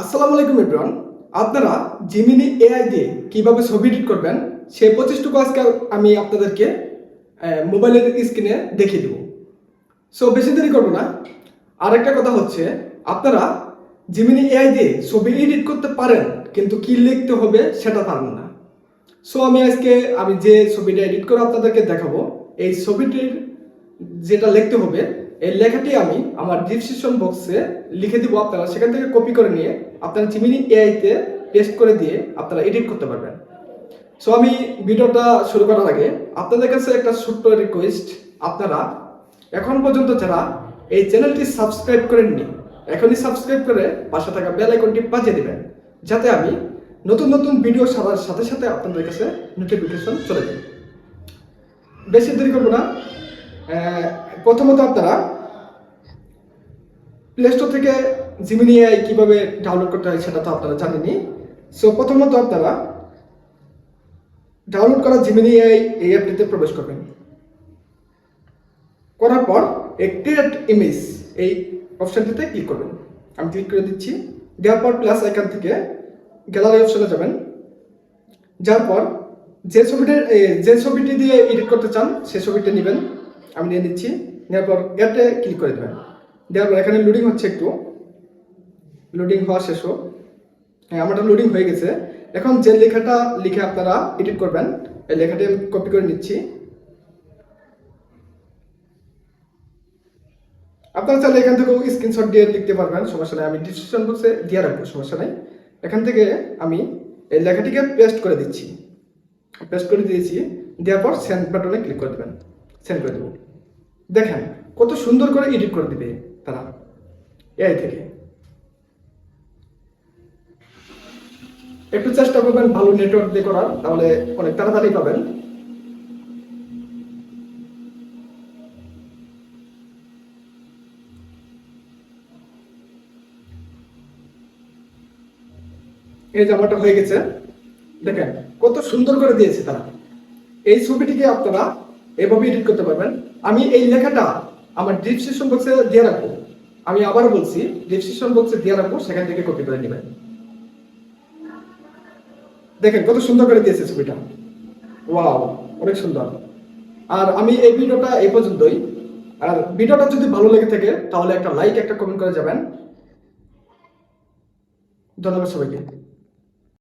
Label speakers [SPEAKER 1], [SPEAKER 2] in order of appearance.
[SPEAKER 1] আসসালামু আলাইকুম এভরিওয়ান। আপনারা জিমিনি এআই দিয়ে কিভাবে ছবি এডিট করবেন সেই 25টুকু আজকে আমি আপনাদেরকে মোবাইলের স্ক্রিনে দেখিয়ে দেব। সো বেশি দেরি করব না। আরেকটা কথা হচ্ছে, আপনারা জিমিনি এআই দিয়ে ছবি এডিট করতে পারেন, কিন্তু কি লিখতে হবে সেটা পারেন না। সো আমি যে ছবিটা এডিট করে আপনাদেরকে দেখাবো, এই ছবিটির যেটা লিখতে হবে, এই লেখাটি আমি আমার ডিসক্রিপশন বক্সে লিখে দিব। আপনারা সেখান থেকে কপি করে নিয়ে আপনারা জিমিনি এআইতে পেস্ট করে দিয়ে আপনারা এডিট করতে পারবেন। সো আমি ভিডিওটা শুরু করার আগে আপনাদের কাছে একটা ছোট্ট রিকোয়েস্ট, আপনারা এখন পর্যন্ত যারা এই চ্যানেলটি সাবস্ক্রাইব করেননি, এখনই সাবস্ক্রাইব করে পাশে থাকা বেল আইকনটি বাজিয়ে দিবেন, যাতে আমি নতুন নতুন ভিডিও ছাড়ার সাথে সাথে আপনাদের কাছে নোটিফিকেশন চলে যায়। বেশি দেরি করবো না। প্রথমত আপনারা প্লে স্টোর থেকে জিমিনি এআই কীভাবে ডাউনলোড করতে হয় সেটা তো আপনারা জানেনই। সো প্রথমত আপনারা ডাউনলোড করা জিমিনি এআই এই অ্যাপটিতে প্রবেশ করবেন। করার পর ক্রিয়েট ইমেজ এই অপশানটিতে ক্লিক করবেন। আমি ক্লিক করে দিচ্ছি। দেওয়ার পর প্লাস আইকন থেকে গ্যালারি অপশনে যাবেন। যাওয়ার পর যে ছবিটি দিয়ে এডিট করতে চান সেই ছবিটা নেবেন। আমি নিয়ে নিচ্ছি। নেওয়ার পর এতে ক্লিক করে দেবেন। দেওয়ার পর এখানে লোডিং হচ্ছে, একটু লোডিং হওয়া শেষ হোক। হ্যাঁ, আমারটা লোডিং হয়ে গেছে। এখন যে লেখাটা লিখে আপনারা এডিট করবেন, এই লেখাটি আমি কপি করে নিচ্ছি। আপনারা চাইলে এখান থেকেও স্ক্রিনশট দিয়ে লিখতে পারবেন, সমস্যা নেই। আমি ডিসক্রিপশন বক্সে দিয়ে রাখবো, সমস্যা নেই। এখান থেকে আমি এই লেখাটিকে পেস্ট করে দিচ্ছি। পেস্ট করে দিয়েছি। দেওয়ার পর সেন্ড বাটনে ক্লিক করে দেবেন। সেন্ড করে দেবো। দেখেন কত সুন্দর করে এডিট করে দিবে তারা এআই থেকে। একটু চেষ্টা করবেন ভালো নেটওয়ার্ক দিয়ে করার, তাহলে অনেক তাড়াতাড়ি পাবেন। এই জামাটা হয়ে গেছে। দেখেন কত সুন্দর করে দিয়েছে তারা। এই ছবিটিকে আপনারা এভাবে এডিট করতে পারবেন। আমি এই লেখাটা আমার ডিসক্রিপশন বক্সে দিয়ে রাখবো। আমি আবারও বলছি, ডিসক্রিপশন বক্সে দিয়ে রাখবো, সেখান থেকে কপি করে নেবেন। দেখেন কত সুন্দর করে দিয়েছে ছবিটা। ওয়াও, অনেক সুন্দর। আর আমি এই ভিডিওটা এই পর্যন্তই। আর ভিডিওটা যদি ভালো লেগে থাকে তাহলে একটা লাইক, একটা কমেন্ট করে যাবেন। ধন্যবাদ সবাইকে।